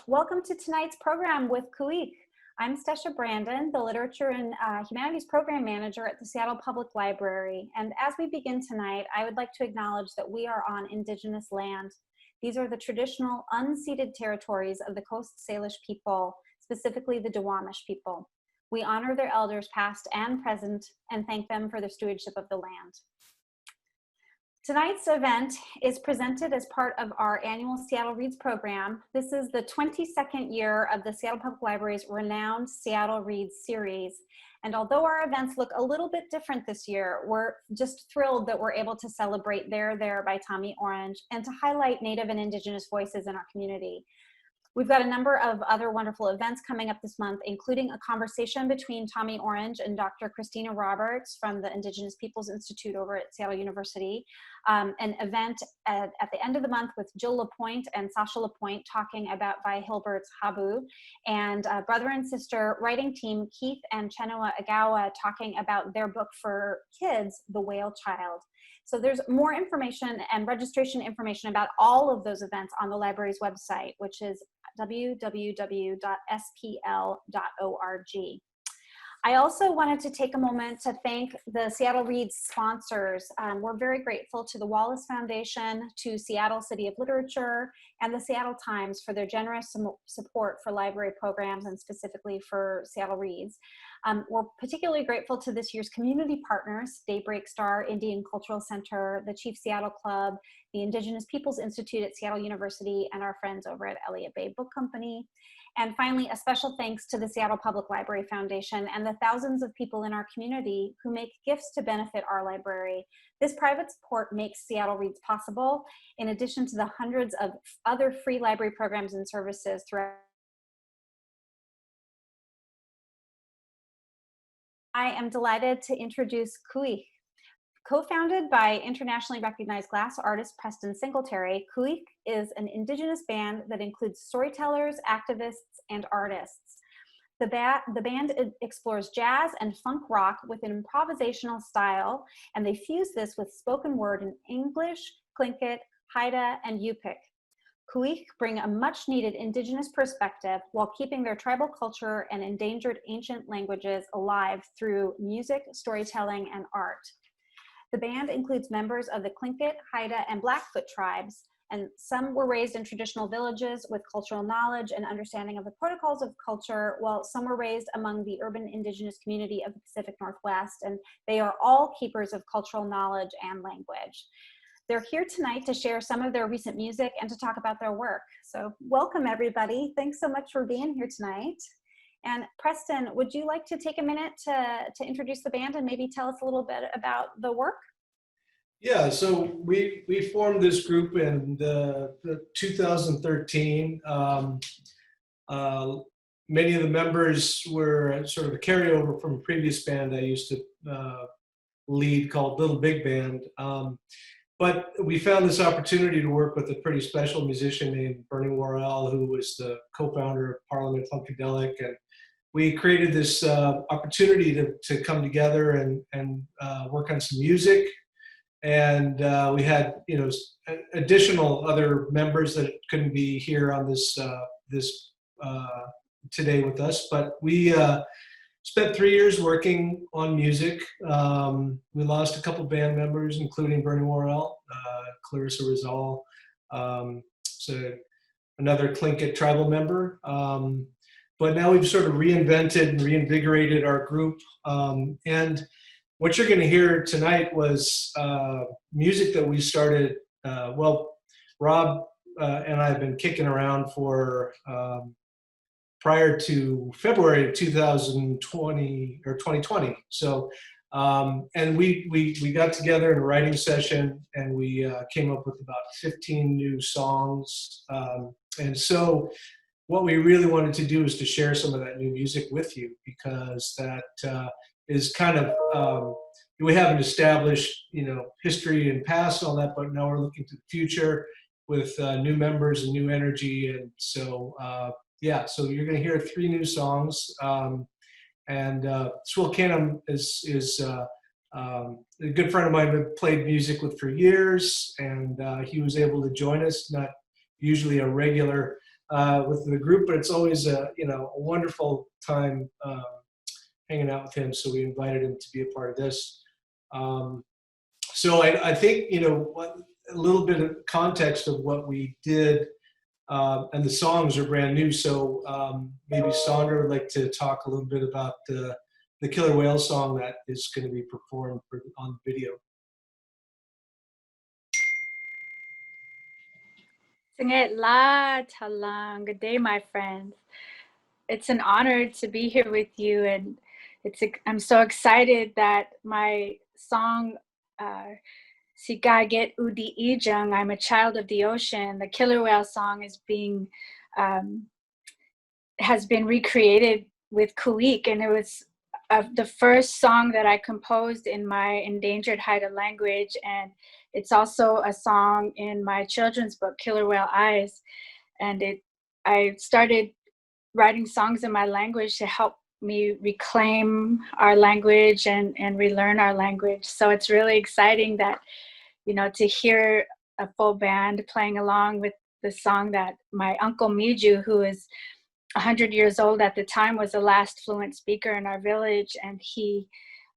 Welcome to tonight's program with Kuik. I'm Stesha Brandon, the Literature and Humanities Program Manager at the Seattle Public Library. And as we begin tonight, I would like to acknowledge that we are on Indigenous land. These are the traditional unceded territories of the Coast Salish people, specifically the Duwamish people. We honor their elders past and present and thank them for their stewardship of the land. Tonight's event is presented as part of our annual Seattle Reads program. This is the 22nd year of the Seattle Public Library's renowned Seattle Reads series. And although our events look a little bit different this year, we're just thrilled that we're able to celebrate There by Tommy Orange and to highlight Native and Indigenous voices in our community. We've got a number of other wonderful events coming up this month, including a conversation between Tommy Orange and Dr. Christina Roberts from the Indigenous Peoples Institute over at Seattle University, an event at the end of the month with Jill LaPointe and Sasha LaPointe talking about Vi Hilbert's Habu, and brother and sister writing team Keith and Chenua Agawa talking about their book for kids, The Whale Child. So there's more information and registration information about all of those events on the library's website, which is www.spl.org. I also wanted to take a moment to thank the Seattle Reads sponsors. We're very grateful to the Wallace Foundation, to Seattle City of Literature, and the Seattle Times for their generous support for library programs and specifically for Seattle Reads. We're particularly grateful to this year's community partners, Daybreak Star Indian Cultural Center, the Chief Seattle Club, the Indigenous Peoples Institute at Seattle University, and our friends over at Elliott Bay Book Company. And finally, a special thanks to the Seattle Public Library Foundation and the thousands of people in our community who make gifts to benefit our library. This private support makes Seattle Reads possible, in addition to the hundreds of other free library programs and services throughout. I am delighted to introduce Kuik. Co-founded by internationally recognized glass artist Preston Singletary, Kuik is an Indigenous band that includes storytellers, activists, and artists. The band explores jazz and funk rock with an improvisational style, and they fuse this with spoken word in English, Tlingit, Haida, and Yupik. Kuik bring a much-needed Indigenous perspective while keeping their tribal culture and endangered ancient languages alive through music, storytelling, and art. The band includes members of the Tlingit, Haida, and Blackfoot tribes, and some were raised in traditional villages with cultural knowledge and understanding of the protocols of culture, while some were raised among the urban Indigenous community of the Pacific Northwest, and they are all keepers of cultural knowledge and language. They're here tonight to share some of their recent music and to talk about their work. So welcome, everybody. Thanks so much for being here tonight. And Preston, would you like to take a minute to introduce the band and maybe tell us a little bit about the work? Yeah, so we formed this group in the 2013. Many of the members were sort of a carryover from a previous band I used to lead called Little Big Band. But we found this opportunity to work with a pretty special musician named Bernie Worrell, who was the co-founder of Parliament Funkadelic, and we created this opportunity to come together and work on some music. And we had, additional other members that couldn't be here on this today with us, but we spent 3 years working on music. We lost a couple band members, including Bernie Worrell, Clarissa Rizal, so another Tlingit tribal member. But now we've sort of reinvented and reinvigorated our group. And what you're going to hear tonight was music that we started, Rob and I have been kicking around for prior to February of 2020 or 2020. So, and we got together in a writing session and we came up with about 15 new songs. And so what we really wanted to do is to share some of that new music with you, because that is kind of, we have an established, history and past and all that, but now we're looking to the future with new members and new energy. And so, yeah, so you're going to hear 3 new songs. And Swill Canham is a good friend of mine I've played music with for years, and he was able to join us, not usually a regular with the group, but it's always a wonderful time hanging out with him. So we invited him to be a part of this. So I think a little bit of context of what we did, and the songs are brand new. So maybe Sandra would like to talk a little bit about the Killer Whale song that is going to be performed on video. Singit la talang. Good day, my friends. It's an honor to be here with you, and I'm so excited that my song Sigaget Udi Ijang, I'm a Child of the Ocean, the Killer Whale song has been recreated with Kuik, and it was the first song that I composed in my endangered Haida language, and it's also a song in my children's book, Killer Whale Eyes. And I started writing songs in my language to help me reclaim our language and relearn our language. So it's really exciting that, to hear a full band playing along with the song that my uncle Miju, who is 100 years old at the time, was the last fluent speaker in our village. And he,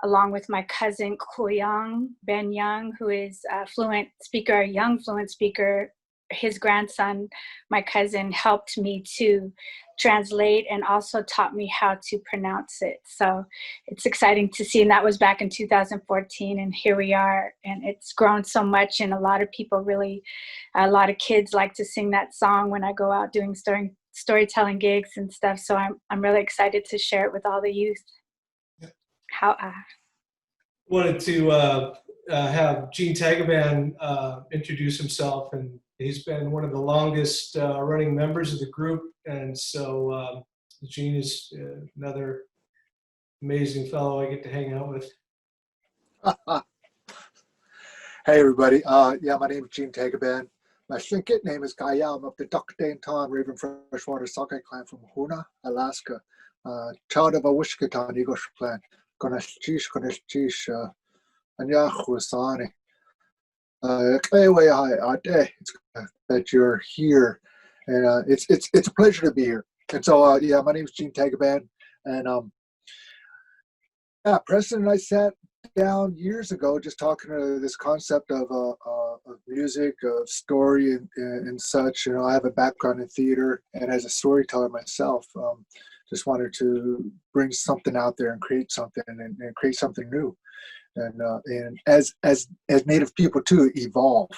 along with my cousin Kuyang Ben Young, who is a young fluent speaker, his grandson, my cousin, helped me to translate and also taught me how to pronounce it. So it's exciting to see. And that was back in 2014. And here we are. And it's grown so much. And a lot of kids like to sing that song when I go out doing storytelling gigs and stuff. So I'm really excited to share it with all the youth. Wanted to have Gene Tagaban introduce himself, and he's been one of the longest running members of the group, and so Gene is another amazing fellow I get to hang out with. Hey everybody, yeah, my name is Gene Tagaban. My Slinkit name is Kaya. I'm of the Duckdane Tom Raven Freshwater Sockeye clan from Hoona, Alaska. Child of a Wishkatan Eagle clan. Konashchish, Anyahusani. It's that you're here, and it's a pleasure to be here. And so, yeah, my name is Gene Tagaban, and yeah, Preston and I sat down years ago just talking to this concept of music, of story, and such. I have a background in theater, and as a storyteller myself, just wanted to bring something out there and create something and create something new, and as Native people too, evolve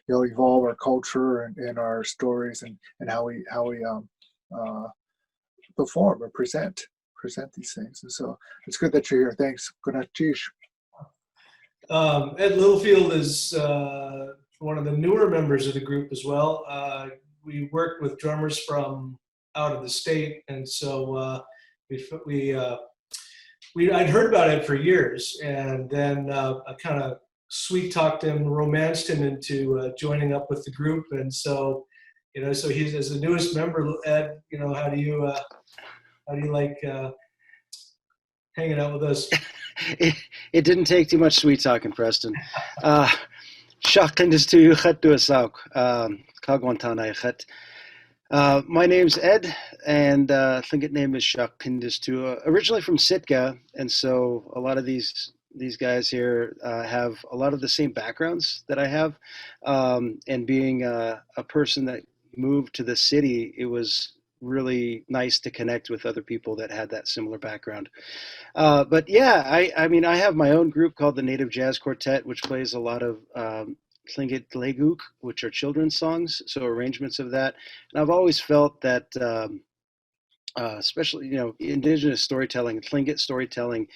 our culture and our stories and how we perform or present these things. And so it's good that you're here. Thanks. Good night. Ed Littlefield is one of the newer members of the group as well. We worked with drummers from out of the state, and so I'd heard about it for years, and then I kind of sweet talked him, romanced him into joining up with the group, and so so he's as the newest member. Ed, how do you like hanging out with us? It didn't take too much sweet talking, Preston. My name's Ed, and Tlingit name is Shakindistu. Originally from Sitka, and so a lot of these guys here have a lot of the same backgrounds that I have. And being a person that moved to the city, it was really nice to connect with other people that had that similar background. But yeah, I mean, I have my own group called the Native Jazz Quartet, which plays a lot of Tlingit Leguk, which are children's songs, so arrangements of that. And I've always felt that, especially indigenous storytelling, Tlingit storytelling,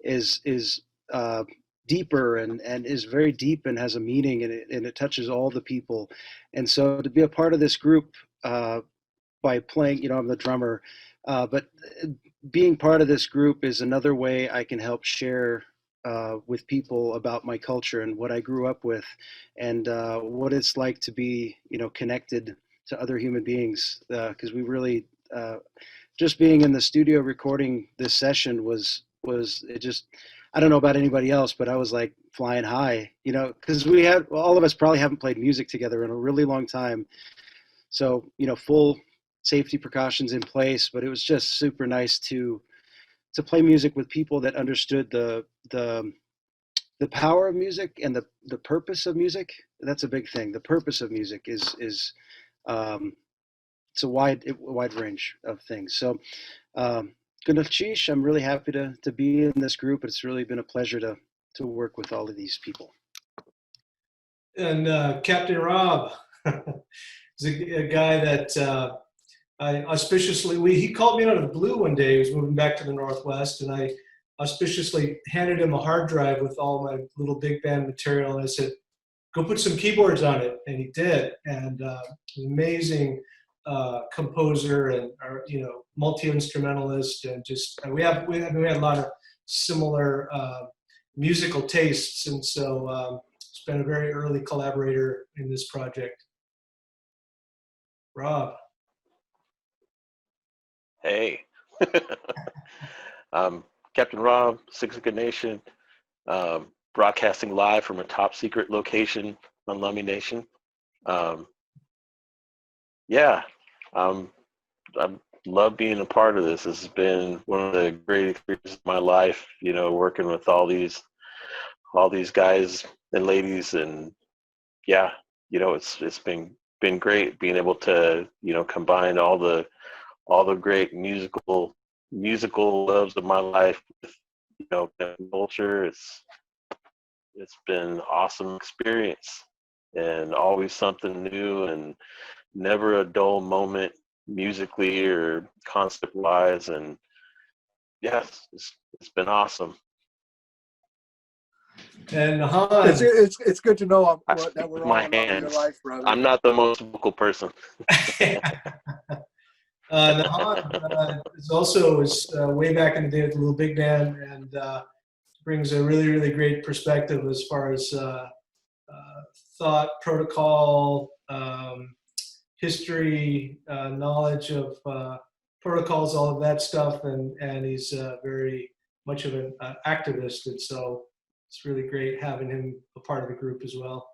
is deeper and is very deep and has a meaning, and it touches all the people. And so to be a part of this group by playing, I'm the drummer, but being part of this group is another way I can help share with people about my culture and what I grew up with, and what it's like to be, connected to other human beings. Because we really, just being in the studio recording this session was it just, I don't know about anybody else, but I was like flying high, because all of us probably haven't played music together in a really long time. So, full safety precautions in place, but it was just super nice to play music with people that understood the power of music and the purpose of music. That's a big thing. The purpose of music is it's a wide range of things. So Gunafchish, I'm really happy to be in this group. It's really been a pleasure to work with all of these people. And Captain Rob is a guy that I auspiciously, he called me out of the blue one day. He was moving back to the Northwest, and I auspiciously handed him a hard drive with all my little big band material. And I said, go put some keyboards on it. And he did. And amazing composer and, multi-instrumentalist. And just, we had a lot of similar musical tastes. And so it's been a very early collaborator in this project. Rob. Hey. Captain Rob, Six Good Nation, broadcasting live from a top secret location on Lummi Nation. I love being a part of this. This has been one of the great experiences of my life, working with all these guys and ladies, and it's been great being able to, combine all the great musical loves of my life with, culture. It's been an awesome experience, and always something new, and never a dull moment musically or concept wise. And yes, it's been awesome. And It's good to know I that speak we're with all my in love with your hands. life, brother. I'm not the most vocal person. Nahan is also way back in the day with the Little Big Band, and brings a really, really great perspective as far as thought, protocol, history, knowledge of protocols, all of that stuff, and he's very much of an activist, and so it's really great having him a part of the group as well.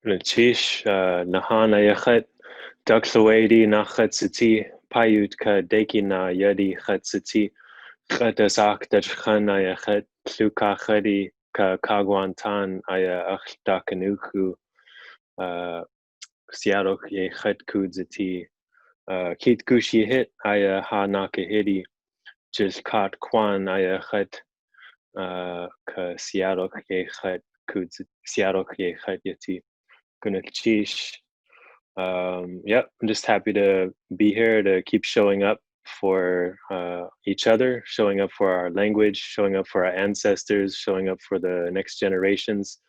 Chish, Nahan Ayachet, Duxawadi, Nachat Siti, Payut Ka Dekina Yadi Chat Siti, Khatasak Dachkhan Ayachet, Pluka Khadi Ka Kagwantan Aya Akhtakanuku, Siarok Yechet Kudzati, Kit Gushi Hit Aya Ha Nakahidi, Just Kat Kwan Ayachet, Ka Siarok Yechet Kudz, Siarok Yechet Yati. Gunachish. I'm just happy to be here, to keep showing up for each other, showing up for our language, showing up for our ancestors, showing up for the next generations,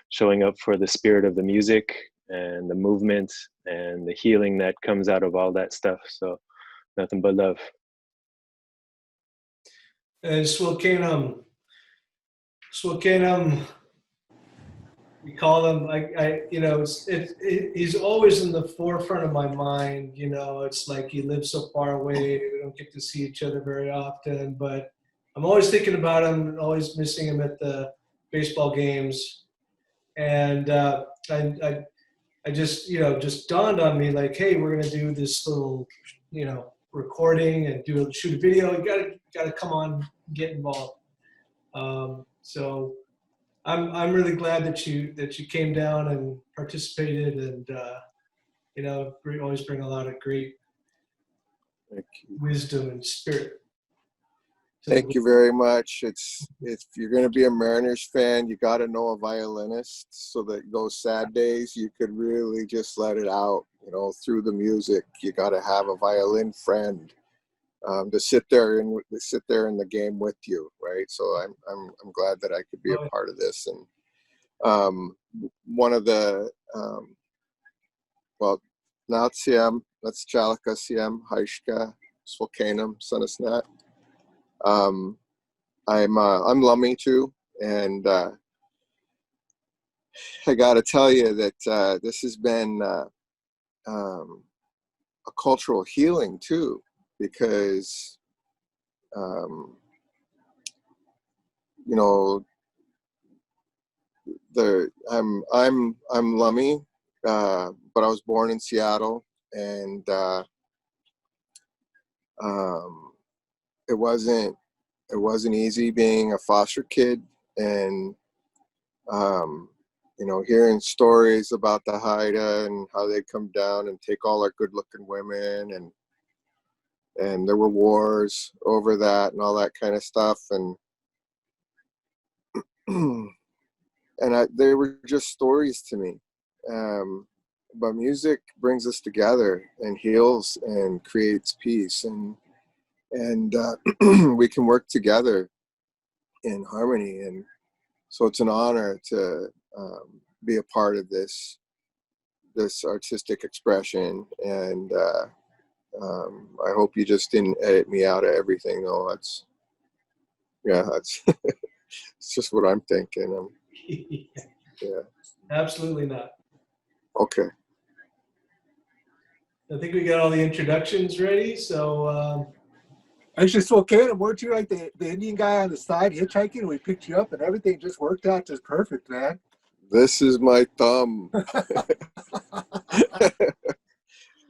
showing up for the spirit of the music and the movement and the healing that comes out of all that stuff. So nothing but love. And Swilcanum, we call him, he's always in the forefront of my mind. It's like he lives so far away. We don't get to see each other very often, but I'm always thinking about him and always missing him at the baseball games. And I just dawned on me like, hey, we're going to do this little, recording and shoot a video. You gotta come on, get involved. So I'm really glad that you came down and participated, and always bring a lot of great wisdom and spirit. Thank you very much. If you're going to be a Mariners fan, you got to know a violinist, so that those sad days you could really just let it out, through the music. You got to have a violin friend to sit there in the game with you, right? So I'm glad that I could be a part of this. And one of the Natsiam, that's Chalaka Siam, Haishka, Swilcanum, Sunasnat. I'm Lummi too, and I got to tell you that this has been a cultural healing too, because I'm Lummi, but I was born in Seattle, and it wasn't easy being a foster kid, and you know, hearing stories about the Haida and how they come down and take all our good-looking women, and there were wars over that and all that kind of stuff, and they were just stories to me. But music brings us together and heals and creates peace, and we can work together in harmony. And so it's an honor to be a part of this artistic expression. And I hope you just didn't edit me out of everything, though. That's it's just what I'm thinking. Yeah. Absolutely not. Okay. I think we got all the introductions ready. So Actually, so Caleb, weren't you like the Indian guy on the side hitchhiking? And we picked you up and everything just worked out just perfect, man. This is my thumb.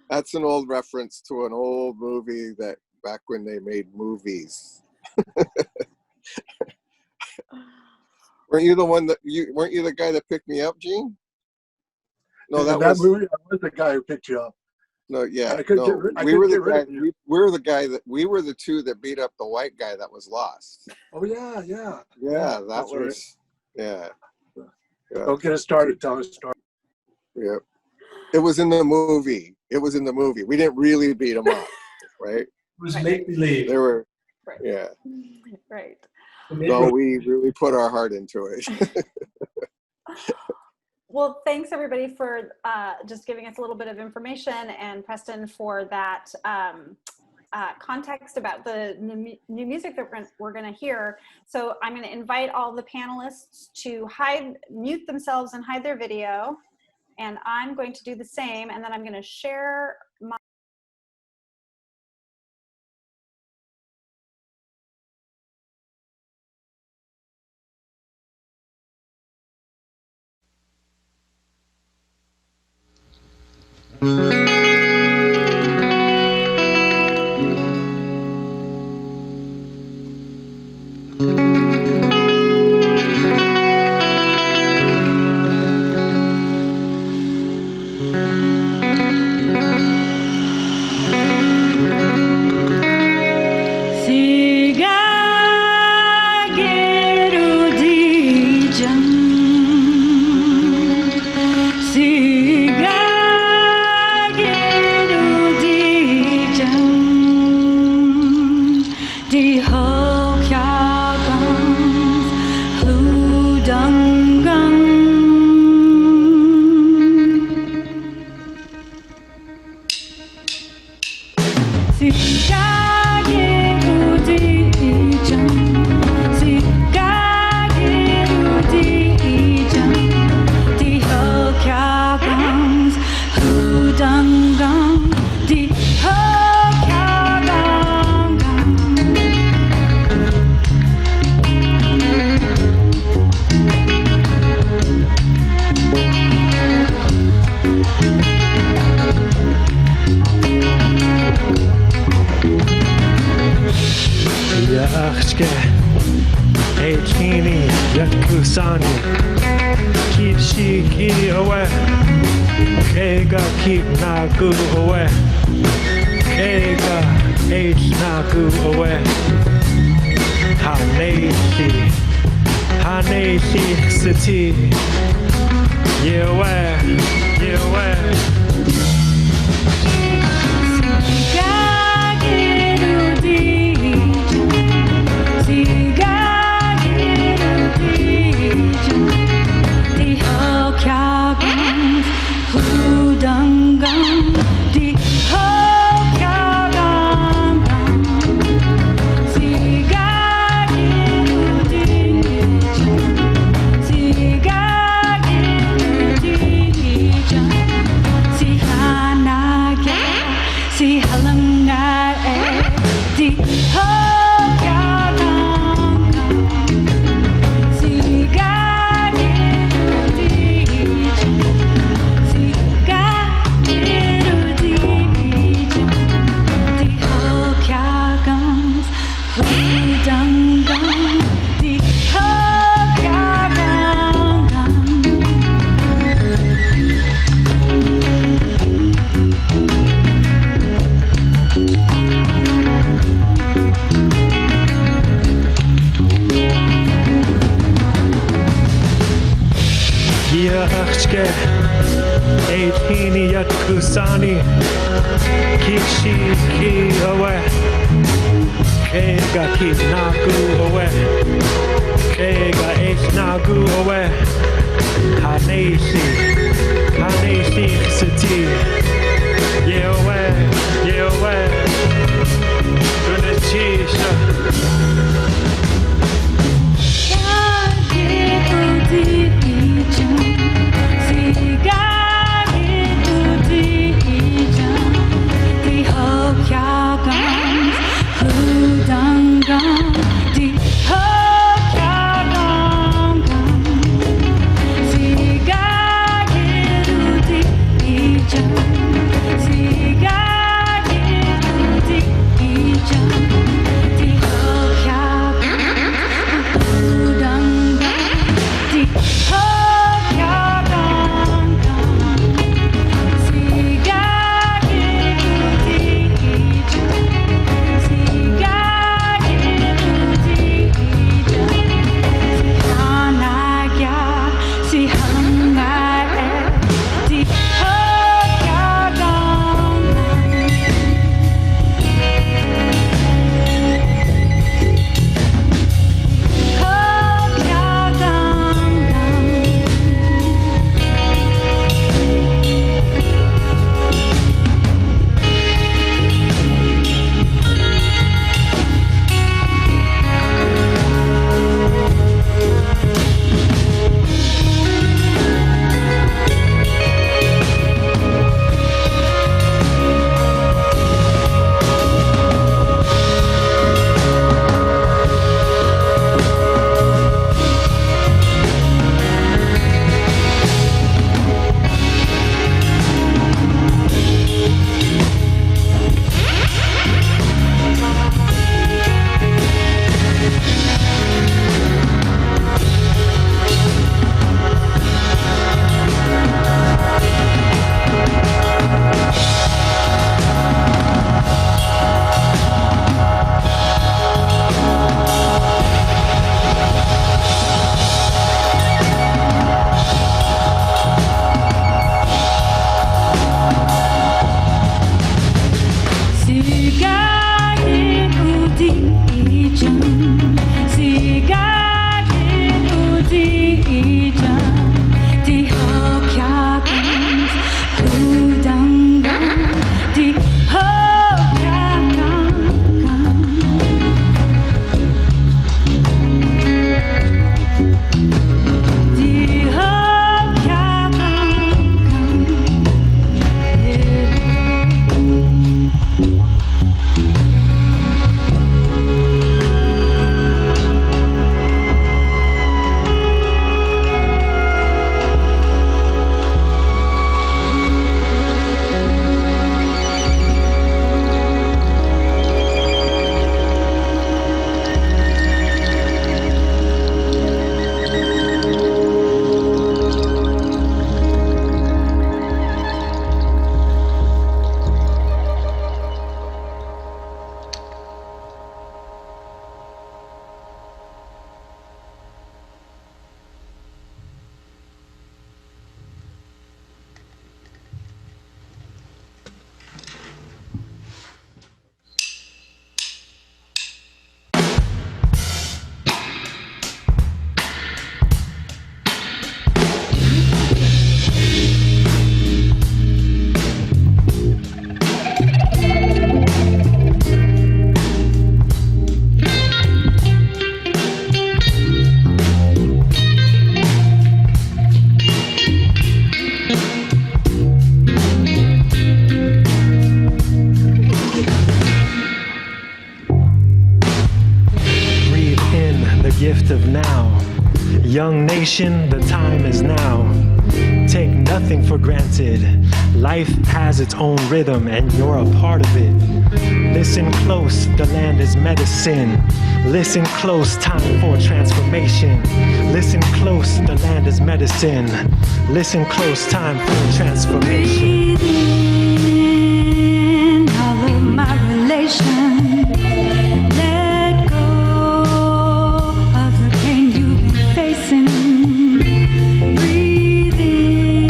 That's an old reference to an old movie that back when they made movies. Weren't you the guy that picked me up, Gene? No, that movie, I was the guy who picked you up. No, yeah, no, we were the guy. We were the two that beat up the white guy that was lost. Oh yeah, yeah. Yeah, that That's was right. Yeah. Don't get us started. Tell us story. Yeah. It was in the movie. We didn't really beat them up, right? it was make believe. They were, Right. yeah. Right. No, we really put our heart into it. Well, thanks everybody for just giving us a little bit of information, and Preston for that context about the new music that we're going to hear. So I'm going to invite all the panelists to mute themselves and hide their video. And I'm going to do the same, and then I'm going to share my See Ishke, Eitini Yat Kusani, Kishi Ki Awe, Kega Ki Nagu Awe, Kega H Nagu Awe, Haneshi, Haneshi Sati, Yewe, Yewe, Unachisha. gift of now. Young nation, the time is now. Take nothing for granted. Life has its own rhythm and you're a part of it. Listen close, the land is medicine. Listen close, time for transformation. Listen close, the land is medicine. Listen close, time for transformation. Breathe in all of my relation. Let go of the pain you've been facing. Breathe in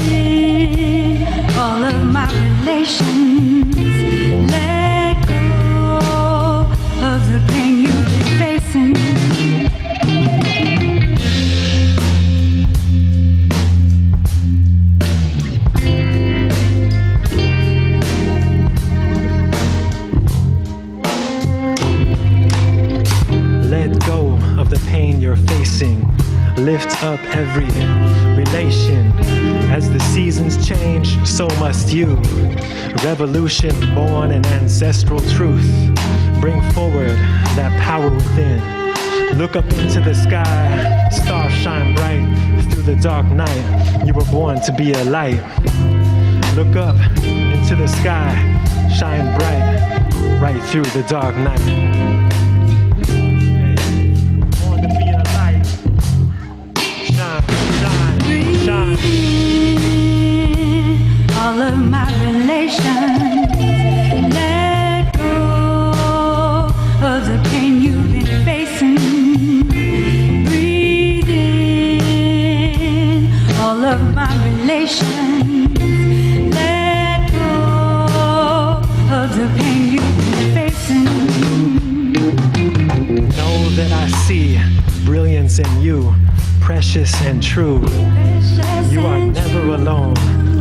lift up every relation. As the seasons change, so must you. Revolution born in ancestral truth. Bring forward that power within. Look up into the sky, stars shine bright through the dark night. You were born to be a light. Look up into the sky, shine bright, right through the dark night. Born to be a light. Shine, shine, shine. All of my relations, let go of the pain you've been facing. Breathe in all of my relations, let go of the pain you've been facing. Know that I see brilliance in you, precious and true. You are never alone,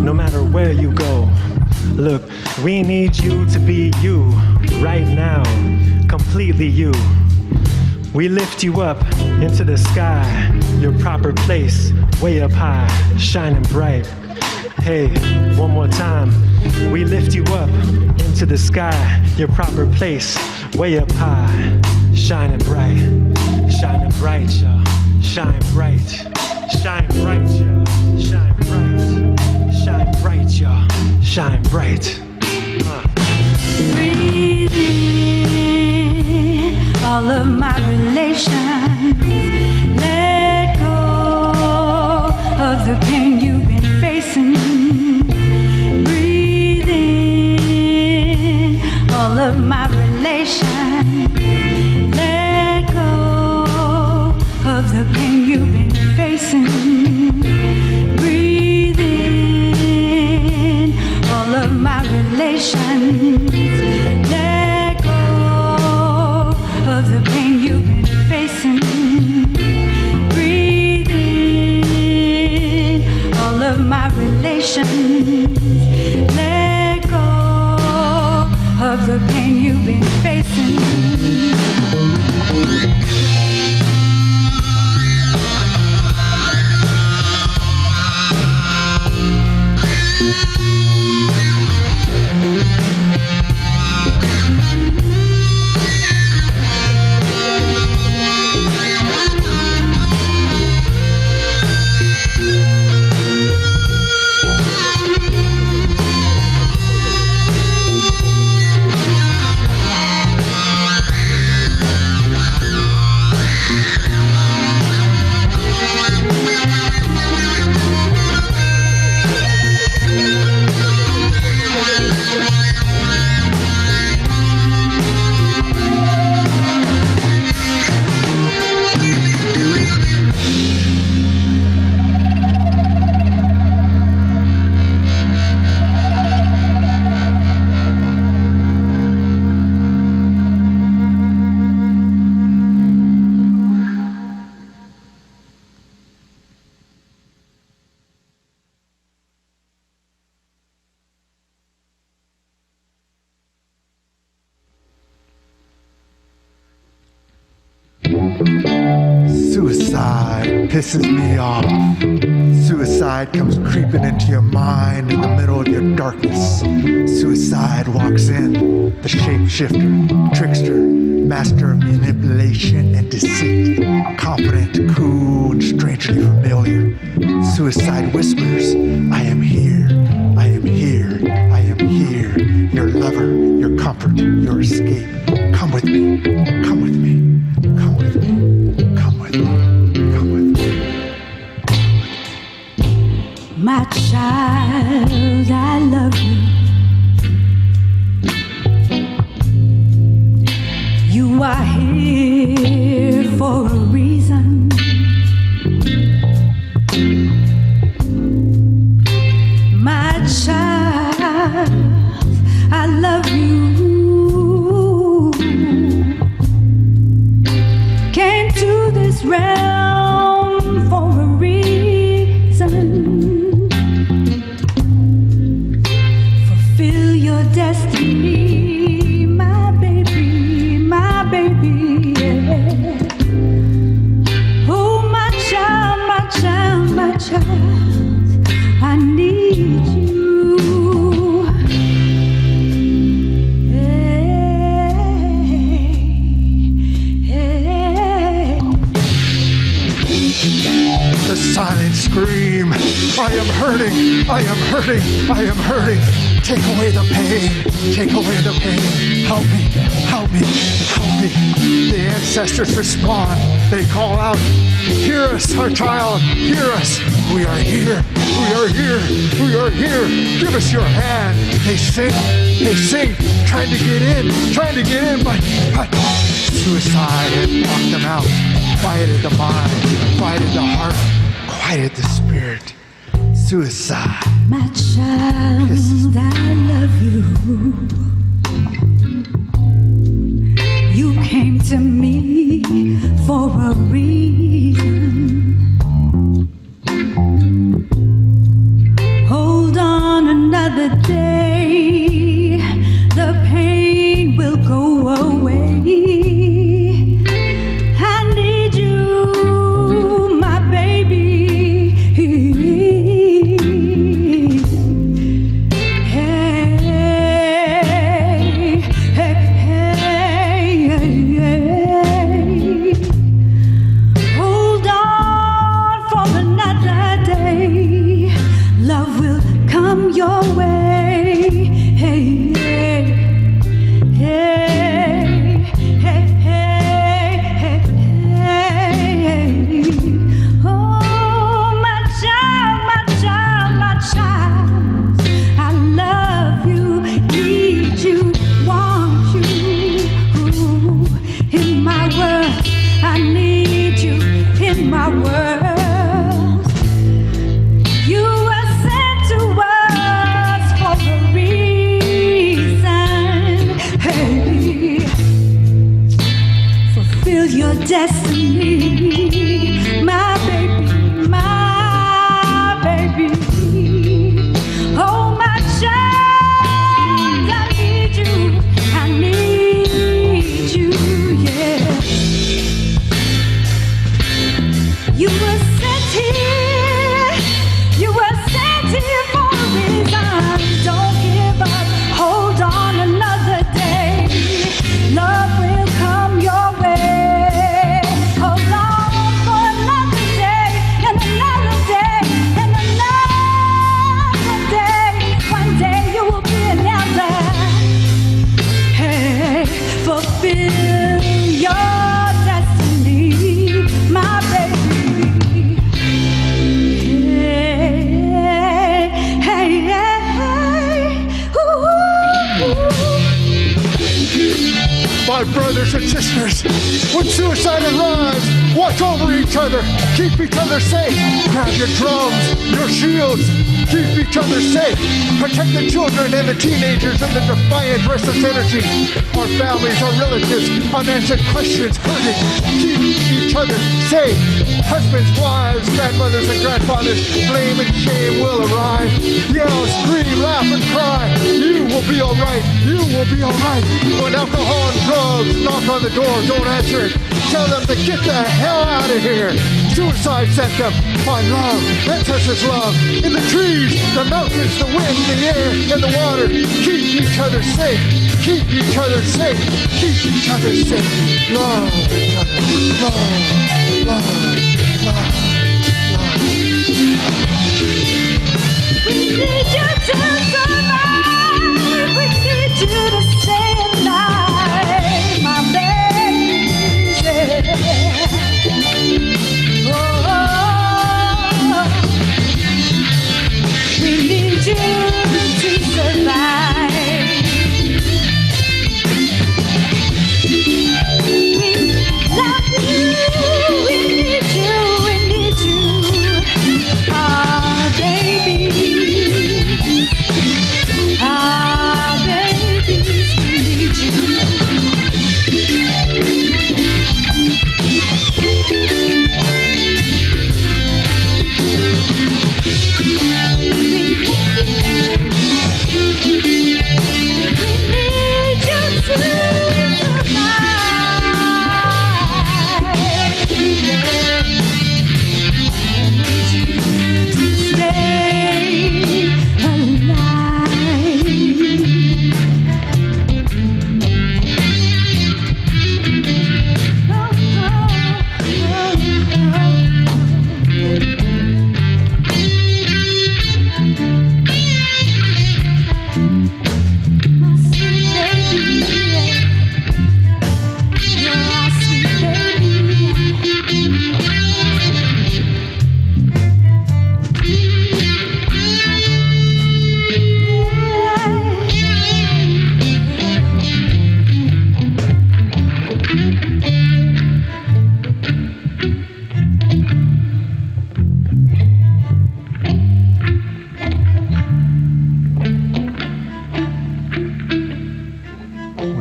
no matter where you go. Look, we need you to be you, right now, completely you. We lift you up into the sky, your proper place, way up high, shining bright. Hey, one more time. We lift you up into the sky, your proper place, way up high, shining bright, y'all. Shine bright, y'all. Shine bright, y'all. Shine bright. Breathe in all of my relations, let go of the pain you've been facing. Breathe in all of my relations, let go of the pain you've been facing. Breathe in all of my relations, let go of the pain you've been facing. Breathe in all of my relations, let go of the pain you've been facing. Suicide pisses me off. Suicide comes creeping into your mind in the middle of your darkness. Suicide walks in, the shapeshifter, trickster, master of manipulation and deceit, confident, cool, and strangely familiar. Suicide whispers, I am here, I am here, I am here. Your lover, your comfort, your escape. Come with me, come with me, come with me, come with me, come with me. My child, I love you. You are here for a reason. My child, I love you. Came to this realm for a reason. Fulfill your destiny, my baby, my baby, yeah. Oh, my child, hurting. I am hurting. I am hurting. Take away the pain. Take away the pain. Help me. Help me. Help me. The ancestors respond. They call out, hear us, our child. Hear us. We are here. We are here. We are here. Give us your hand. They sing. They sing. Trying to get in. Trying to get in. But suicide had knocked them out. Quieted the mind. Quieted the heart. Quieted the spirit. Suicide. My child, I love you. You came to me for a reason. Hold on another day, the pain will go away. I need you, my baby. Hey, hey, hey. Hold on for another day. Love will come your way. Hey, hey, hey, hey, hey, hey. Oh, my child, my child, my child. I love you, need you, want you. In my world, I need you in my world. You were sent to us for a reason. Hey, fulfill your destiny, my baby, my baby. Oh, my child, I need you, I need you, yeah. You were sent here, you were sent here for a reason. Don't give up, hold on another day. Love will come your way. Hold on for another day, and another day, and another day. One day you will be an elder. Hey, fulfill your destiny, my baby. Hey, hey, hey, ooh. My brothers and sisters, when suicide arrives, watch over each other, keep each other safe. Grab your drums, your shields, keep each other safe. Protect the children and the teenagers and the defiant, restless energy. Our families, our relatives, unanswered questions, hurting. Keep each other safe. Husbands, wives, grandmothers, and grandfathers, blame and shame will arrive. Yell, scream, laugh, and cry. You will be alright. You will be alright. When alcohol and drugs knock on the door, don't answer it. Tell them to get the hell out of here. Suicide sent them. Find love, ancestors' love. In the trees, the mountains, the wind, the air, and the water. Keep each other safe. Keep each other safe. Keep each other safe. Love each other. Love, love, love, love. We need you to survive. We need you to stay alive, my baby. Oh, we need you to survive. We love you. We need you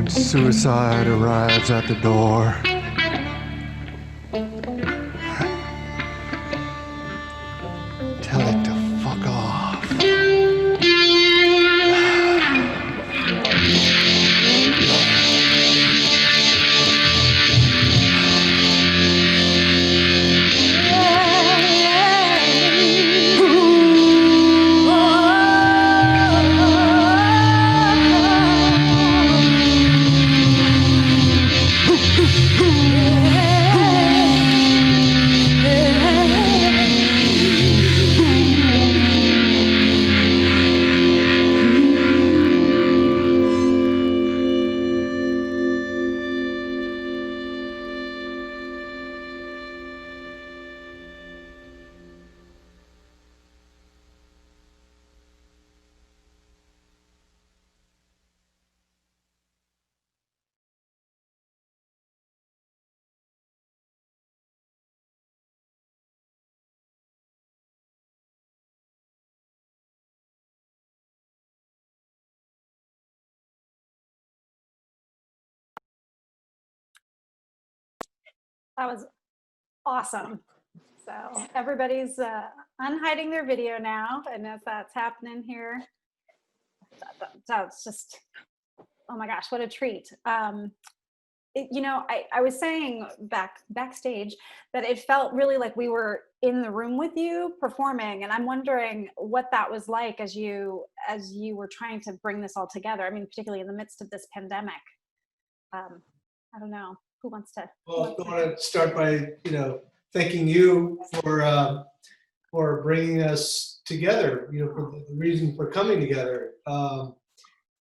when suicide arrives at the door. Tell it to fuck off. That was awesome. So everybody's unhiding their video now, and as that's happening here, that's just, oh my gosh, what a treat. You know, I was saying backstage that it felt really like we were in the room with you performing, and I'm wondering what that was like as you were trying to bring this all together. I mean, particularly in the midst of this pandemic. I don't know who wants to. Well, I want to start by thanking you for bringing us together. For the reason for coming together,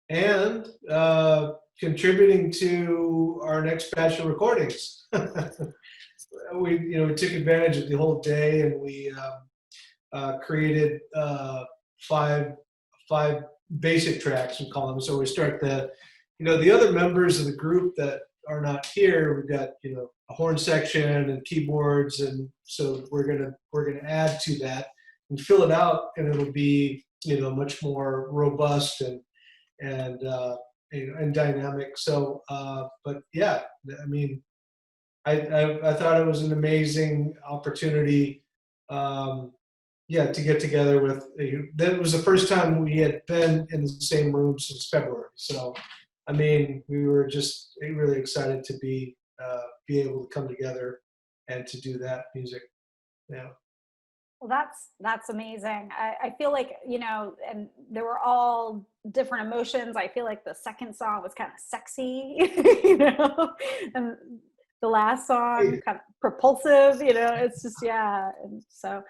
and contributing to our next batch of recordings. We took advantage of the whole day, and we created five basic tracks, we call them. So we start the other members of the group that are not here. We've got a horn section and keyboards, and so we're gonna add to that and fill it out, and it'll be much more robust and dynamic. So, but yeah, I mean, I thought it was an amazing opportunity. To get together with. That was the first time we had been in the same room since February. So, I mean, we were just really excited to be able to come together and to do that music. Yeah. Well, that's amazing. I feel like, and there were all different emotions. I feel like the second song was kind of sexy, and the last song kind of propulsive, it's just, yeah. And so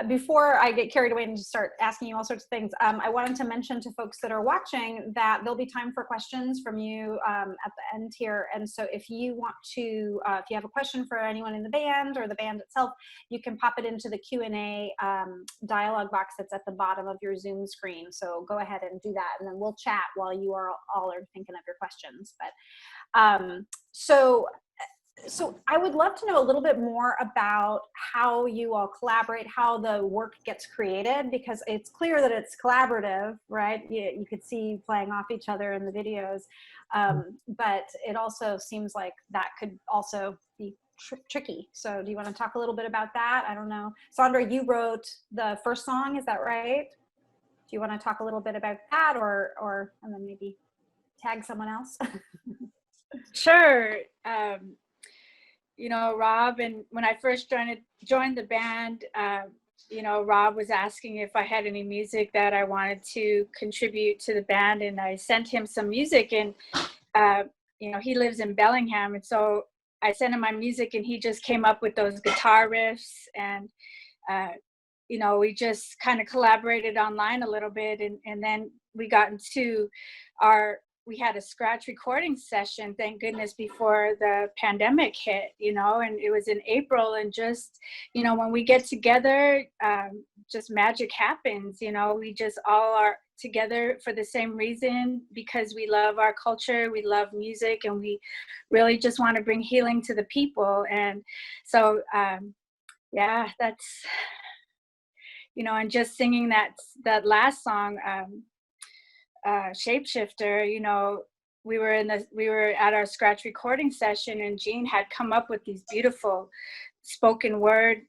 before I get carried away and just start asking you all sorts of things, I wanted to mention to folks that are watching that there'll be time for questions from you at the end here. And so if you want to, if you have a question for anyone in the band or the band itself, you can pop it into the Q&A dialogue box that's at the bottom of your Zoom screen. So go ahead and do that, and then we'll chat while you all are thinking of your questions. But so I would love to know a little bit more about how you all collaborate, how the work gets created, because it's clear that it's collaborative, right? You could see you playing off each other in the videos, but it also seems like that could also be tricky. So do you want to talk a little bit about that? I don't know. Sandra, you wrote the first song, is that right? Do you want to talk a little bit about that, or and then maybe tag someone else? Sure. Rob, and when I first joined the band, Rob was asking if I had any music that I wanted to contribute to the band, and I sent him some music, and he lives in Bellingham, and so I sent him my music, and he just came up with those guitar riffs, and we just kind of collaborated online a little bit, and then we got into we had a scratch recording session, thank goodness, before the pandemic hit, and it was in April, and just, when we get together, just magic happens, we just all are together for the same reason, because we love our culture, we love music, and we really just want to bring healing to the people. And so, that's, and just singing that last song, Shapeshifter, we were at our scratch recording session, and Gene had come up with these beautiful spoken word,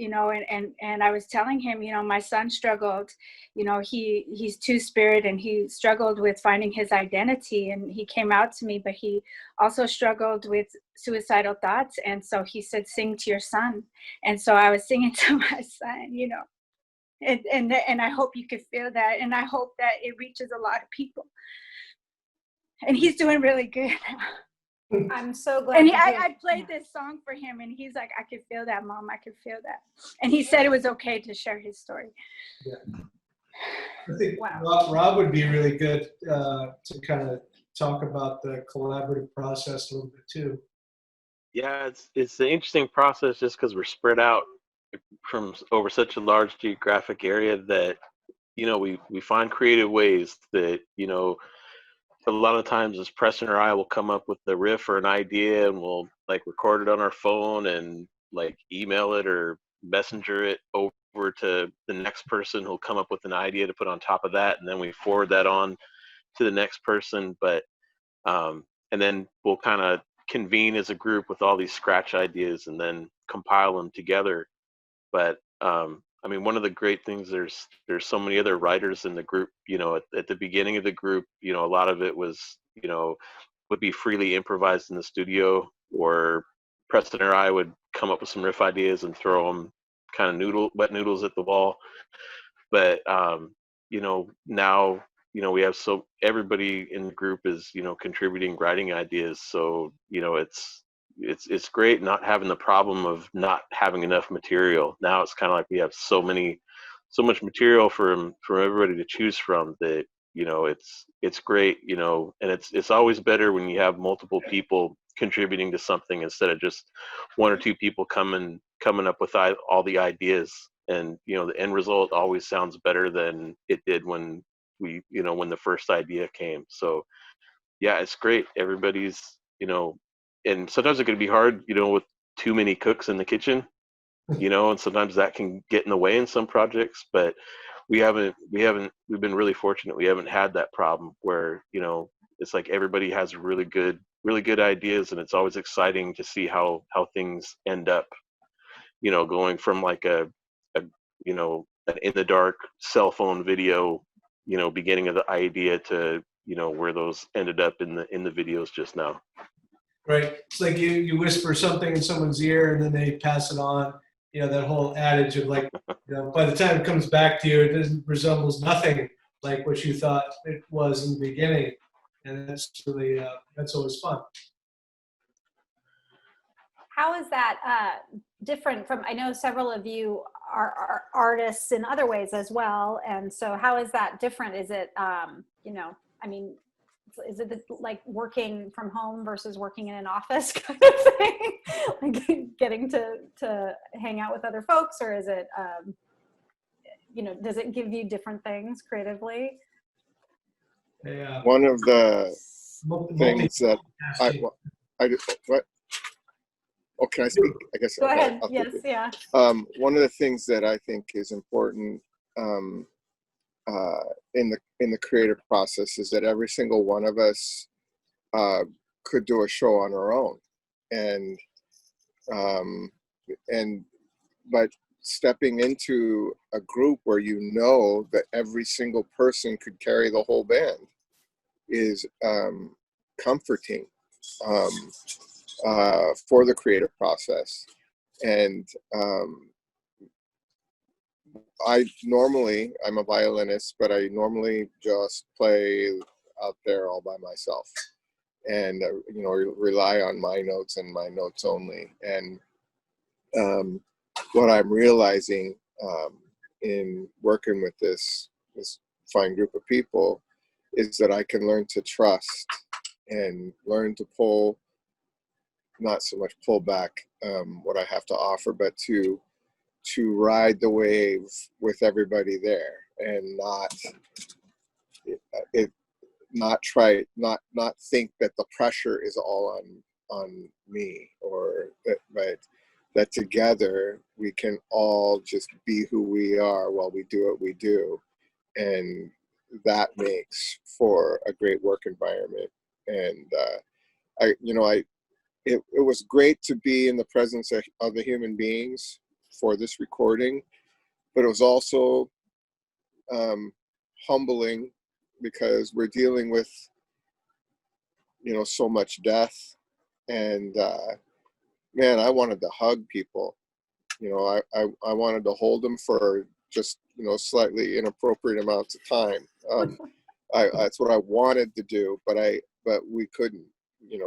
and I was telling him, my son struggled, he's two-spirit, and he struggled with finding his identity, and he came out to me, but he also struggled with suicidal thoughts. And so he said, sing to your son. And so I was singing to my son, and I hope you could feel that. And I hope that it reaches a lot of people. And he's doing really good. I'm so glad. And to hear- I played this song for him, and he's like, I could feel that, Mom. I could feel that. And he said it was okay to share his story. Yeah. I think Wow. Rob would be really good to kind of talk about the collaborative process a little bit too. Yeah, it's an interesting process just because we're spread out from over such a large geographic area that we find creative ways that a lot of times as Preston or I will come up with the riff or an idea, and we'll like record it on our phone and like email it or messenger it over to the next person who'll come up with an idea to put on top of that, and then we forward that on to the next person. But and then we'll kind of convene as a group with all these scratch ideas and then compile them together. But I mean, one of the great things, there's so many other writers in the group, at the beginning of the group, a lot of it was, would be freely improvised in the studio, or Preston or I would come up with some riff ideas and throw them kind of wet noodles at the wall. But, now, we have everybody in the group is, contributing writing ideas. So, it's great not having the problem of not having enough material. Now it's kind of like we have so much material from everybody to choose from that, it's great, and it's always better when you have multiple people contributing to something instead of just one or two people coming up with all the ideas. And, the end result always sounds better than it did when when the first idea came. So yeah, it's great. Everybody's, and sometimes it can be hard, with too many cooks in the kitchen, and sometimes that can get in the way in some projects. But we've been really fortunate. We haven't had that problem where, it's like everybody has really good ideas, and it's always exciting to see how things end up, going from like an in the dark cell phone video, beginning of the idea to, where those ended up in the videos just now. Right. It's like you whisper something in someone's ear and then they pass it on. That whole adage of like, by the time it comes back to you, it resembles nothing like what you thought it was in the beginning. And that's really, that's always fun. How is that different from, I know several of you are artists in other ways as well. And so how is that different? Is it, is it like working from home versus working in an office kind of thing? Like getting to hang out with other folks, or is it, does it give you different things creatively? Yeah. One of the things that what? Oh, can I speak? I guess. Go ahead. I'll Yes. take it. Yeah. One of the things that I think is important in the creative process is that every single one of us could do a show on our own, but stepping into a group where that every single person could carry the whole band is comforting for the creative process. And I'm a violinist, but I normally just play out there all by myself, and rely on my notes and my notes only. And what I'm realizing in working with this fine group of people is that I can learn to trust and learn to not so much pull back what I have to offer, but to ride the wave with everybody there, and not think that the pressure is all on me, but that together we can all just be who we are while we do what we do, and that makes for a great work environment. And it was great to be in the presence of the human beings for this recording, but it was also humbling because we're dealing with, so much death. And man, I wanted to hug people. I wanted to hold them for just, slightly inappropriate amounts of time. That's what I wanted to do, but we couldn't.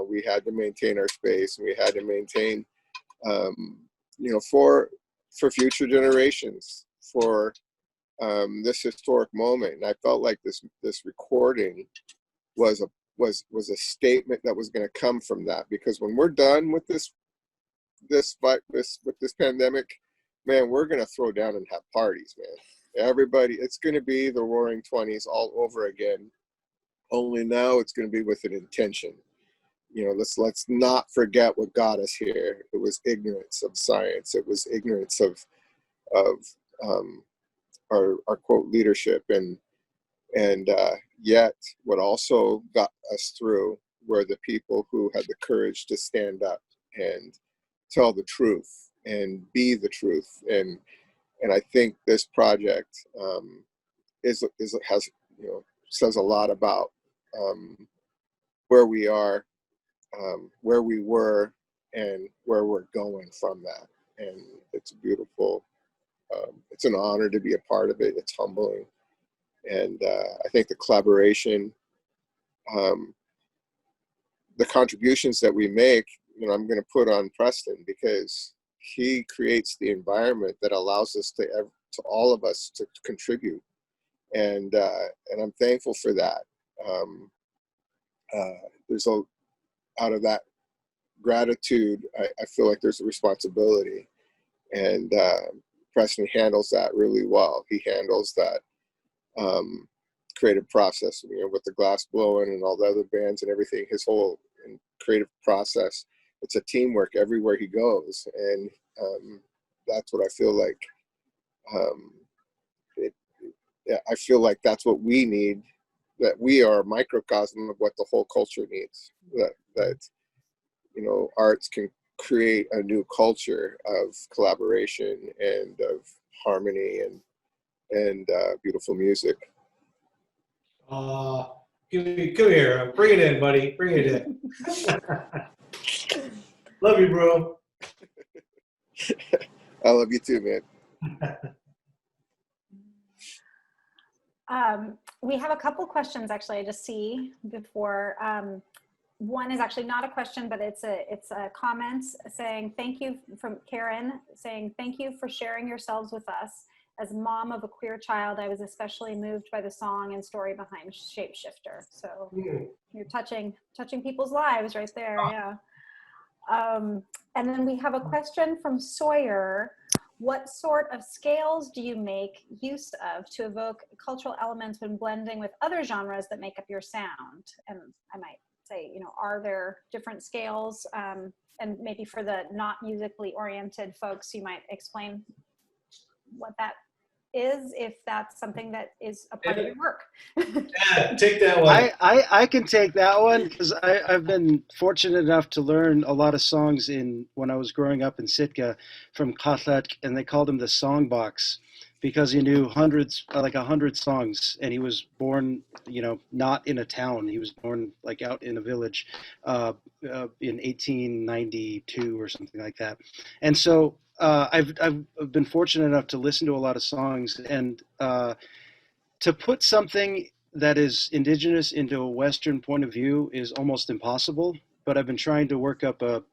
We had to maintain our space, and we had to maintain, for future generations, for this historic moment. And I felt like this recording was a statement that was going to come from that, because when we're done with this pandemic, man, we're going to throw down and have parties, man. Everybody, it's going to be the Roaring 20s all over again. Only now it's going to be with an intention. Let's not forget what got us here. It was ignorance of science. It was ignorance of our quote leadership, and yet what also got us through were the people who had the courage to stand up and tell the truth and be the truth. And I think this project has says a lot about where we are, where we were, and where we're going from that. And it's beautiful. It's an honor to be a part of it. It's humbling. And I think the collaboration, the contributions that we make, I'm going to put on Preston, because he creates the environment that allows us to all of us to contribute. And I'm thankful for that. Out of that gratitude, I feel like there's a responsibility, and Preston handles that really well. He handles that creative process, with the Glass Blowin' and all the other bands and everything. His whole creative process, it's a teamwork everywhere he goes, and that's what I feel like. I feel like that's what we need. That we are a microcosm of what the whole culture needs. That arts can create a new culture of collaboration and of harmony and beautiful music. Come here. Bring it in, buddy. Bring it in. Love you, bro. I love you too, man. We have a couple questions, actually, I just see before. One is actually not a question, but it's a comment saying thank you, from Karen, saying thank you for sharing yourselves with us. As mom of a queer child, I was especially moved by the song and story behind Shapeshifter. So you're touching people's lives right there, yeah. And then we have a question from Sawyer. What sort of scales do you make use of to evoke cultural elements when blending with other genres that make up your sound? And I might say, are there different scales? And maybe for the not musically oriented folks, you might explain what that is, if that's something that is a part of your work. Yeah, take that one. I can take that one, because I've been fortunate enough to learn a lot of songs when I was growing up in Sitka from Khatlat, and they called him the song box, because he knew like 100 songs, and he was born, not in a town. He was born like out in a village in 1892 or something like that. And so I've been fortunate enough to listen to a lot of songs, and to put something that is indigenous into a Western point of view is almost impossible, but I've been trying to work up a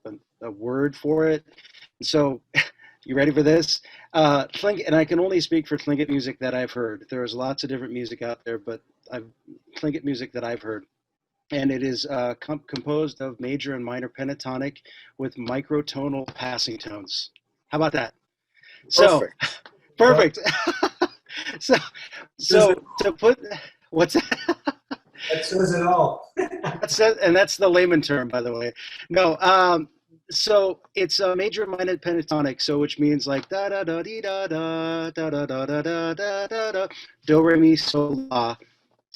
word for it. So you ready for this? Tlingit, and I can only speak for Tlingit music that I've heard. There's lots of different music out there, but Tlingit music that I've heard. And it is composed of major and minor pentatonic with microtonal passing tones. How about that? Perfect. So to put, what's that? That says it all. And that's the layman term, by the way. No, so it's a major minor pentatonic, so which means like da da da dee da da da da da da da da da, do re mi sol la.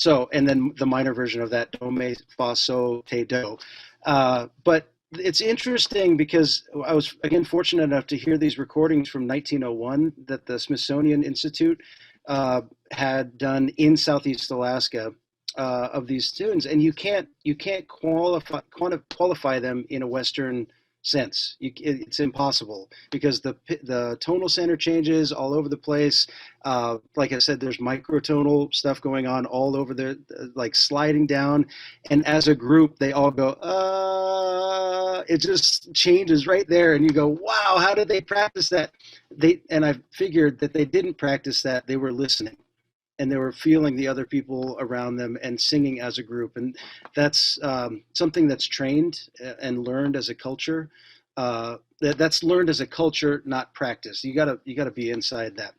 So, and then the minor version of that, do, me, fa, so, te, do. But it's interesting because I was, again, fortunate enough to hear these recordings from 1901 that the Smithsonian Institute had done in Southeast Alaska of these tunes, and you can't qualify them in a Western sense. It's impossible because the tonal center changes all over the place. Like I said, there's microtonal stuff going on all over there, like sliding down, and as a group they all go it just changes right there, and you go, wow, how did they practice that? And I figured that they didn't practice that, they were listening, and they were feeling the other people around them and singing as a group. And that's something that's trained and learned as a culture. That's learned as a culture, not practice. You gotta be inside that.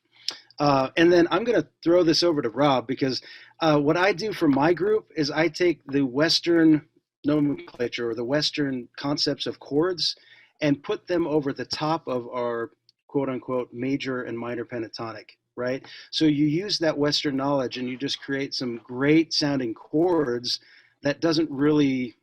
And then I'm gonna throw this over to Rob, because what I do for my group is I take the Western nomenclature or the Western concepts of chords and put them over the top of our quote unquote major and minor pentatonic. Right? So you use that Western knowledge and you just create some great sounding chords that doesn't really,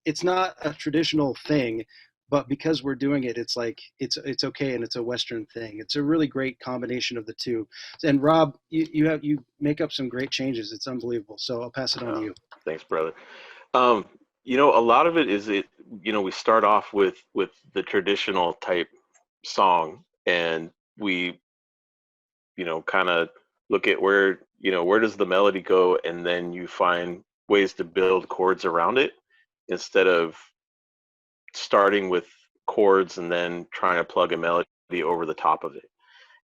it's not a traditional thing, but because we're doing it, it's like, it's okay, and it's a Western thing. It's a really great combination of the two. And Rob, you make up some great changes. It's unbelievable. So I'll pass it on to you. Thanks, brother. You know, a lot of it is we start off with the traditional type song, and we, kind of look at where does the melody go, and then you find ways to build chords around it instead of starting with chords and then trying to plug a melody over the top of it.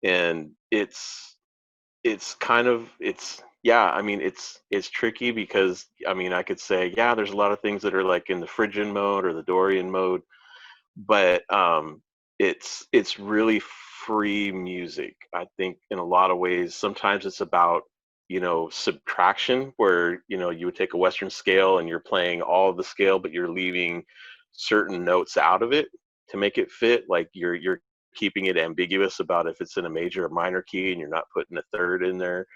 And it's tricky because I could say, yeah, there's a lot of things that are like in the Phrygian mode or the Dorian mode, but it's really free music. I think in a lot of ways, sometimes it's about, subtraction, where, you would take a Western scale and you're playing all of the scale, but you're leaving certain notes out of it to make it fit. Like you're keeping it ambiguous about if it's in a major or minor key, and you're not putting a third in there.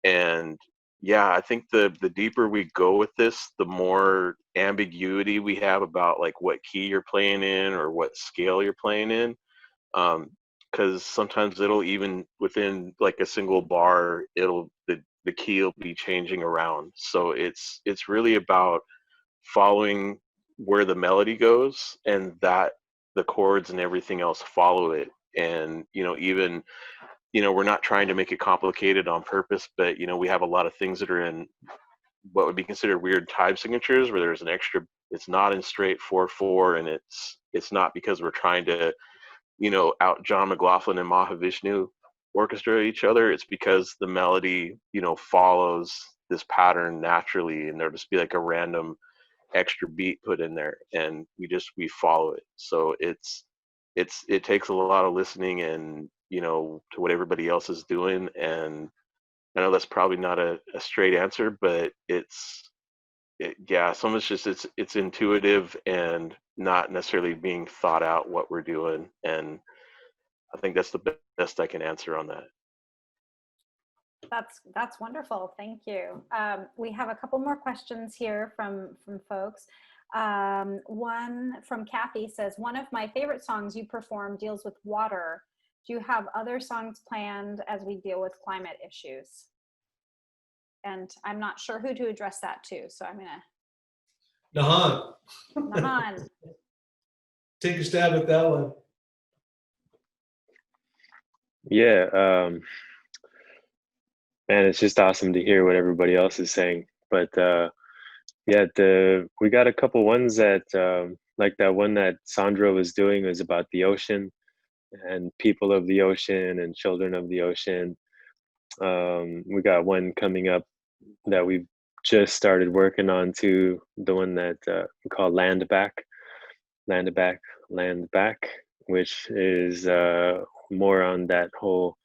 And yeah, I think the deeper we go with this, the more ambiguity we have about like what key you're playing in or what scale you're playing in. Because sometimes it'll, even within like a single bar, the key will be changing around. So it's really about following where the melody goes, and that the chords and everything else follow it. And even we're not trying to make it complicated on purpose, but we have a lot of things that are in what would be considered weird time signatures, where there's an extra, it's not in straight 4/4, and it's not because we're trying to out John McLaughlin and Mahavishnu orchestra each other. It's because the melody follows this pattern naturally, and there'll just be like a random extra beat put in there, and we follow it. So it takes a lot of listening and to what everybody else is doing. And I know that's probably not a straight answer, but some of it's just it's intuitive and not necessarily being thought out what we're doing. And I think that's the best I can answer on that. That's wonderful. Thank you. We have a couple more questions here from folks. One from Kathy says, one of my favorite songs you perform deals with water. Do you have other songs planned as we deal with climate issues? And I'm not sure who to address that to, so I'm gonna. Nahan. Take a stab at that one. Yeah, man, it's just awesome to hear what everybody else is saying. But we got a couple ones that like that one that Sandra was doing was about the ocean and people of the ocean and children of the ocean. We got one coming up that we've just started working on too, the one that we call Land Back, which is more on that whole,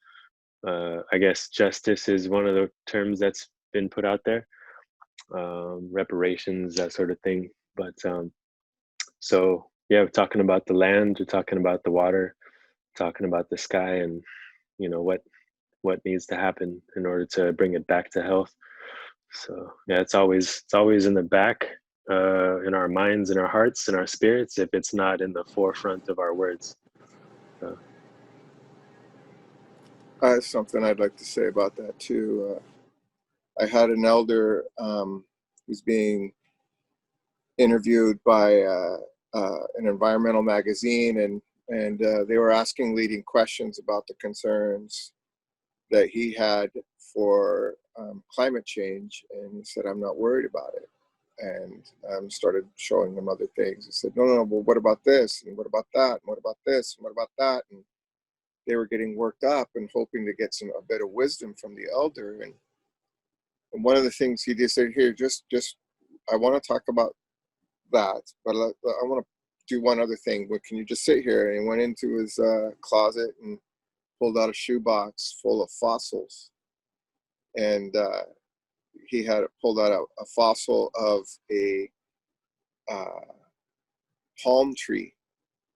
I guess justice is one of the terms that's been put out there, reparations, that sort of thing. But so yeah, we're talking about the land, we're talking about the water, talking about the sky, and what needs to happen in order to bring it back to health. So yeah, it's always in the back, in our minds, in our hearts, in our spirits, if it's not in the forefront of our words. Something I'd like to say about that too. I had an elder who's being interviewed by an environmental magazine, and they were asking leading questions about the concerns that he had for climate change, and he said, "I'm not worried about it." And started showing them other things. He said, no, well, what about this? And what about that? And what about this? And what about that? And they were getting worked up and hoping to get a bit of wisdom from the elder. And one of the things he just said, here, just I want to talk about that, but I want to do one other thing. But can you just sit here? And he went into his closet and pulled out a shoebox full of fossils. And he had pulled out a fossil of a palm tree.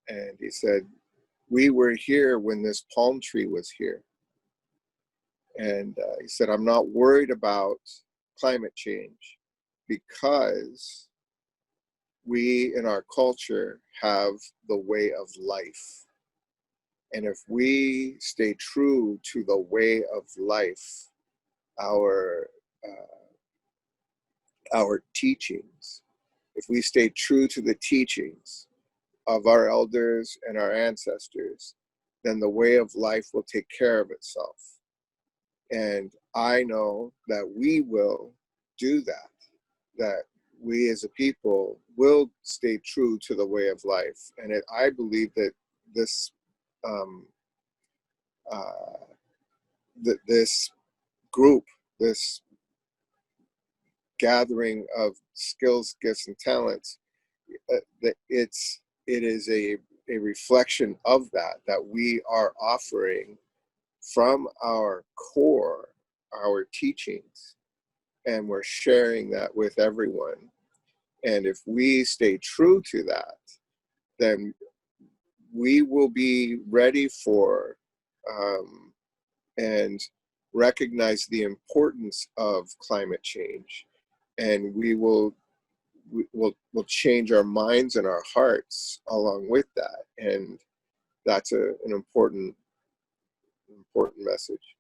And he said, we were here when this palm tree was here. And he said, I'm not worried about climate change because we in our culture have the way of life. And if we stay true to the way of life, our teachings, if we stay true to the teachings of our elders and our ancestors, then the way of life will take care of itself. And I know that we will do that, that we as a people will stay true to the way of life. And I believe that this this group, this gathering of skills, gifts, and talents, that it is a reflection of that we are offering from our core, our teachings, and we're sharing that with everyone. And if we stay true to that, then we will be ready for and recognize the importance of climate change, and we'll change our minds and our hearts along with that. And that's an important message.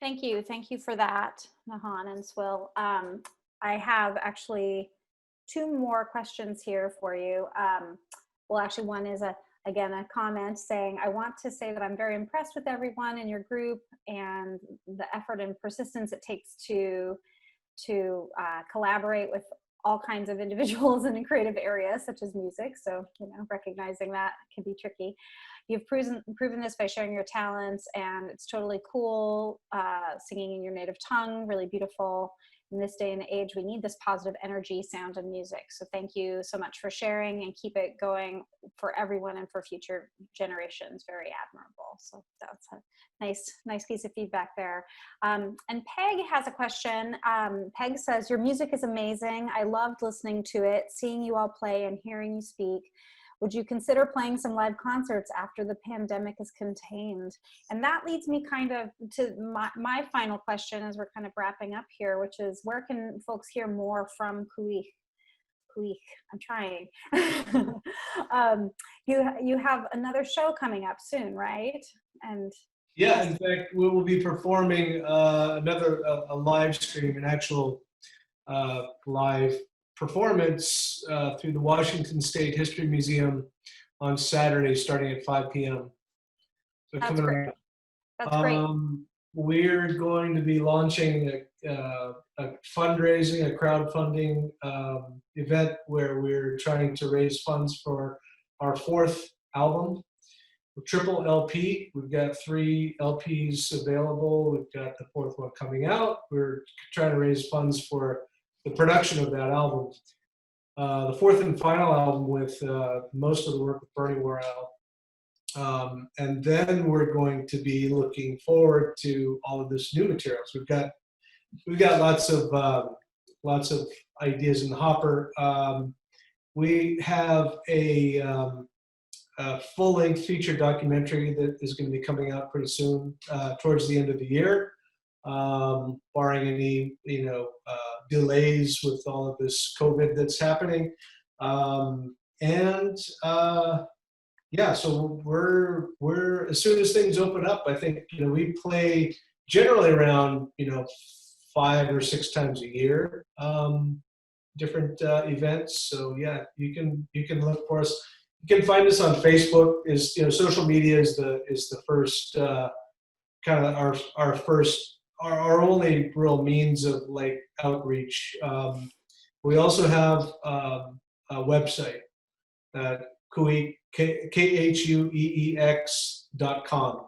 Thank you. Thank you for that, Nahan and Swill. I have actually 2 more questions here for you. Well, actually, one is again a comment saying, I want to say that I'm very impressed with everyone in your group and the effort and persistence it takes to collaborate with all kinds of individuals in creative areas such as music. So, recognizing that can be tricky. You've proven this by sharing your talents, and it's totally cool. Singing in your native tongue, really beautiful. In this day and age, we need this positive energy, sound, and music. So thank you so much for sharing, and keep it going for everyone and for future generations. Very admirable. So that's a nice piece of feedback there. And Peg has a question. Peg says, your music is amazing. I loved listening to it, seeing you all play and hearing you speak. Would you consider playing some live concerts after the pandemic is contained? And that leads me kind of to my final question as we're kind of wrapping up here, which is, where can folks hear more from Kuich? I'm trying. You have another show coming up soon, right? And yeah, in fact, we will be performing a live stream, an actual live performance through the Washington State History Museum on Saturday, starting at 5 p.m. So that's great. That's great. We're going to be launching a fundraising, a crowdfunding event where we're trying to raise funds for our 4th album, triple LP. We've got 3 LPs available. We've got the 4th one coming out. We're trying to raise funds for the production of that album. The 4th and final album with most of the work with Bernie Worrell. And then we're going to be looking forward to all of this new materials. We've got lots of ideas in the hopper. We have a full-length feature documentary that is going to be coming out pretty soon, towards the end of the year, barring any delays with all of this COVID that's happening. Yeah, so we're as soon as things open up, I think we play generally around 5 or 6 times a year, different events. So yeah, you can look for us. You can find us on Facebook. Is social media is the first kind of our only real means of like outreach. We also have a website at KHUEEX.com.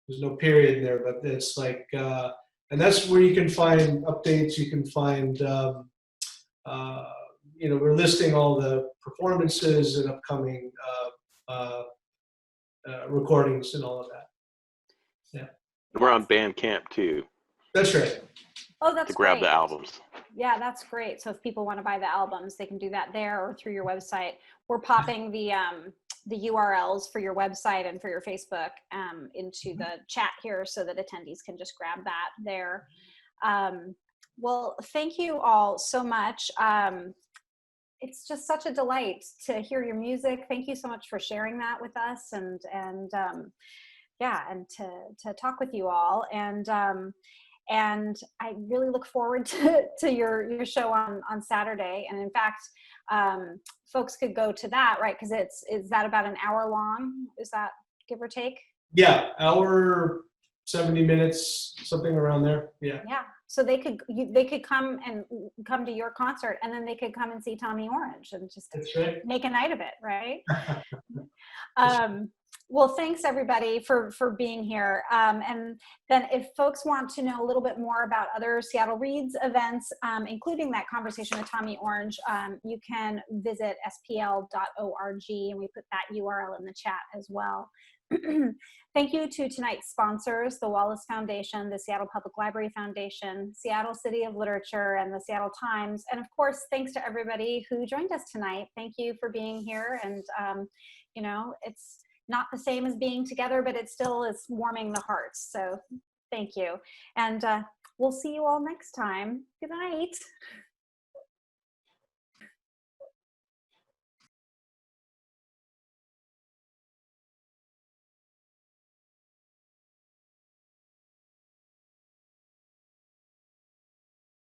There's no period there, but it's like, and that's where you can find updates. You can find, we're listing all the performances and upcoming recordings and all of that. Yeah. We're on Bandcamp too. That's right. Oh, that's to grab great. the albums. Yeah, that's great. So if people want to buy the albums, they can do that there or through your website. We're popping the URLs for your website and for your Facebook into the chat here so that attendees can just grab that there. Well, thank you all so much. It's just such a delight to hear your music. Thank you so much for sharing that with us and to talk with you all. And I really look forward to your show on Saturday. And in fact, folks could go to that, right? Because is that about an hour long? Is that give or take? Yeah, hour, 70 minutes, something around there. Yeah. Yeah. So they could come to your concert, and then they could come and see Tommy Orange and just That's right. make a night of it, right? Well, thanks everybody for being here. And then if folks want to know a little bit more about other Seattle Reads events, including that conversation with Tommy Orange, you can visit spl.org, and we put that URL in the chat as well. Thank you to tonight's sponsors, the Wallace Foundation, the Seattle Public Library Foundation, Seattle City of Literature, and the Seattle Times. And of course, thanks to everybody who joined us tonight. Thank you for being here. And, it's not the same as being together, but it still is warming the hearts. So thank you. And we'll see you all next time. Good night.